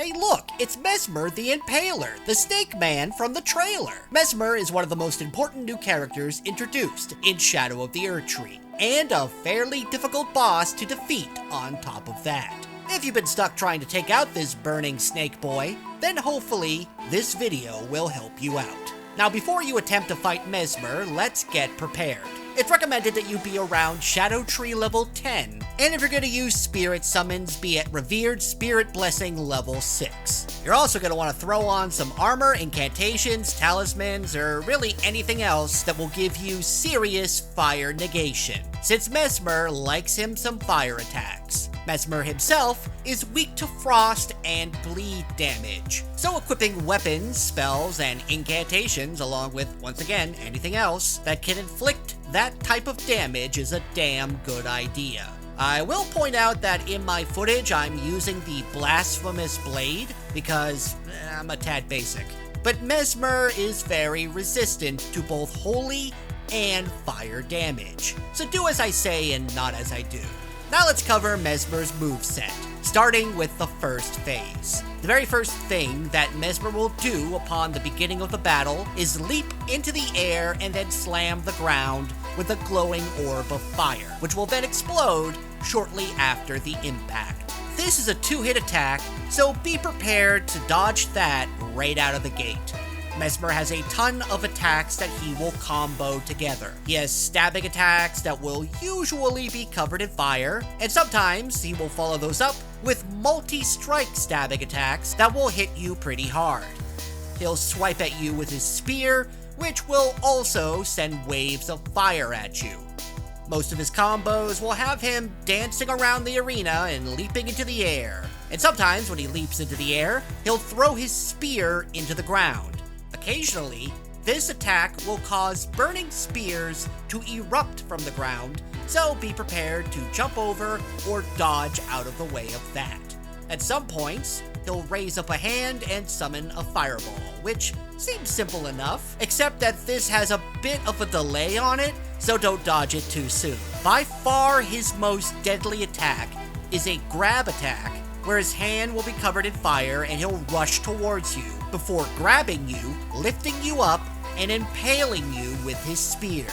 Hey look, it's Messmer the Impaler, the snake man from the trailer. Messmer is one of the most important new characters introduced in Shadow of the Erdtree, and a fairly difficult boss to defeat on top of that. If you've been stuck trying to take out this burning snake boy, then hopefully this video will help you out. Now before you attempt to fight Messmer, let's get prepared. It's recommended that you be around Shadow Tree level 10, and if you're going to use spirit summons, be at Revered Spirit Blessing level 6. You're also going to want to throw on some armor, incantations, talismans, or really anything else that will give you serious fire negation, since Messmer likes him some fire attacks. Messmer himself is weak to frost and bleed damage, so equipping weapons, spells, and incantations along with, once again, anything else that can inflict that type of damage is a damn good idea. I will point out that in my footage I'm using the Blasphemous Blade because I'm a tad basic, but Messmer is very resistant to both holy and fire damage, so do as I say and not as I do. Now let's cover Messmer's moveset, starting with the first phase. The very first thing that Messmer will do upon the beginning of the battle is leap into the air and then slam the ground with a glowing orb of fire, which will then explode shortly after the impact. This is a 2-hit attack, so be prepared to dodge that right out of the gate. Messmer has a ton of attacks that he will combo together. He has stabbing attacks that will usually be covered in fire, and sometimes he will follow those up with multi-strike stabbing attacks that will hit you pretty hard. He'll swipe at you with his spear, which will also send waves of fire at you. Most of his combos will have him dancing around the arena and leaping into the air. And sometimes when he leaps into the air, he'll throw his spear into the ground. Occasionally, this attack will cause burning spears to erupt from the ground, so be prepared to jump over or dodge out of the way of that. At some points, he'll raise up a hand and summon a fireball, which seems simple enough, except that this has a bit of a delay on it, so don't dodge it too soon. By far his most deadly attack is a grab attack, where his hand will be covered in fire and he'll rush towards you before grabbing you, lifting you up, and impaling you with his spear.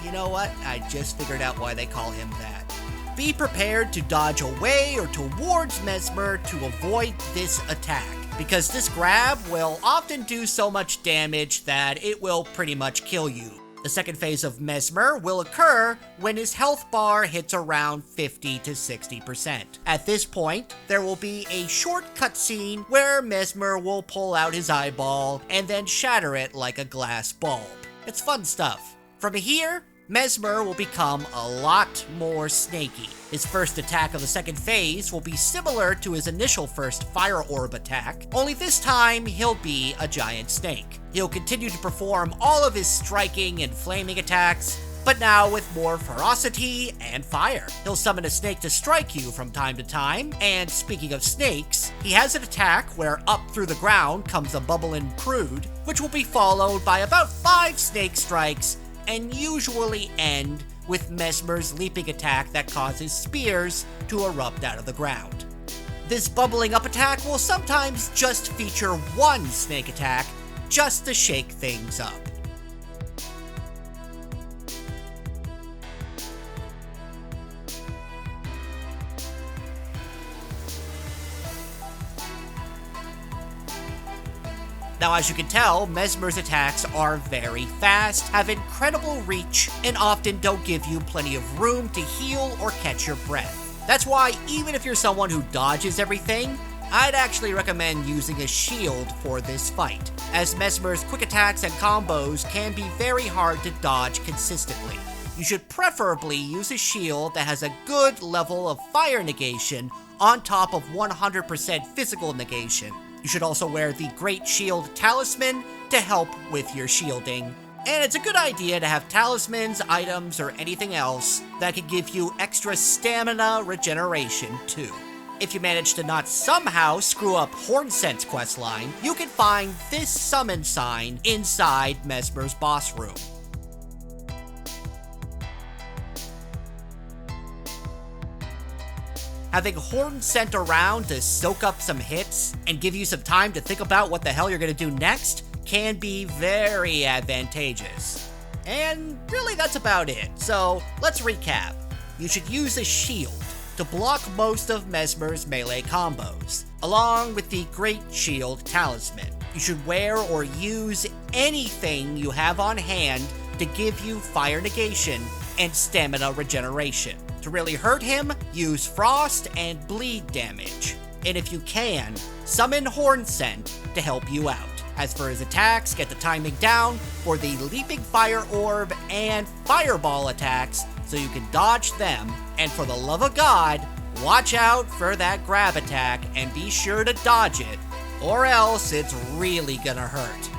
You know what? I just figured out why they call him that. Be prepared to dodge away or towards Messmer to avoid this attack, because this grab will often do so much damage that it will pretty much kill you. The second phase of Messmer will occur when his health bar hits around 50 to 60%. At this point, there will be a short cutscene where Messmer will pull out his eyeball and then shatter it like a glass bulb. It's fun stuff. From here, Messmer will become a lot more snaky. His first attack of the second phase will be similar to his initial first fire orb attack, only this time he'll be a giant snake. He'll continue to perform all of his striking and flaming attacks, but now with more ferocity and fire. He'll summon a snake to strike you from time to time, and speaking of snakes, he has an attack where up through the ground comes a bubbling crude, which will be followed by about 5 snake strikes and usually end with Messmer's leaping attack that causes spears to erupt out of the ground. This bubbling up attack will sometimes just feature one snake attack just to shake things up. Now, as you can tell, Messmer's attacks are very fast, have incredible reach, and often don't give you plenty of room to heal or catch your breath. That's why, even if you're someone who dodges everything, I'd actually recommend using a shield for this fight, as Messmer's quick attacks and combos can be very hard to dodge consistently. You should preferably use a shield that has a good level of fire negation on top of 100% physical negation. You should also wear the Great Shield Talisman to help with your shielding. And it's a good idea to have talismans, items, or anything else that can give you extra stamina regeneration too. If you manage to not somehow screw up Hornset's questline, you can find this summon sign inside Messmer's boss room. Having Horn sent around to soak up some hits and give you some time to think about what the hell you're gonna do next can be very advantageous. And really that's about it, so let's recap. You should use a shield to block most of Messmer's melee combos, along with the Great Shield Talisman. You should wear or use anything you have on hand to give you fire negation and stamina regeneration. To really hurt him, use frost and bleed damage. And if you can, summon Horn Scent to help you out. As for his attacks, get the timing down for the Leaping Fire Orb and Fireball attacks so you can dodge them. And for the love of God, watch out for that grab attack and be sure to dodge it, or else it's really gonna hurt.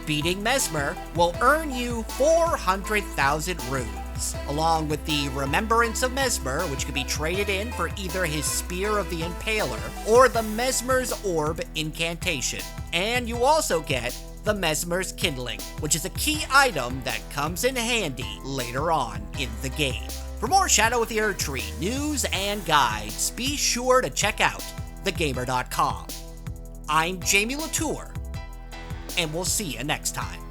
Beating Messmer will earn you 400,000 runes, along with the Remembrance of Messmer, which can be traded in for either his Spear of the Impaler or the Messmer's Orb incantation. And you also get the Messmer's Kindling, which is a key item that comes in handy later on in the game. For more Shadow of the Erdtree news and guides, be sure to check out thegamer.com. I'm Jamie Latour, and we'll see you next time.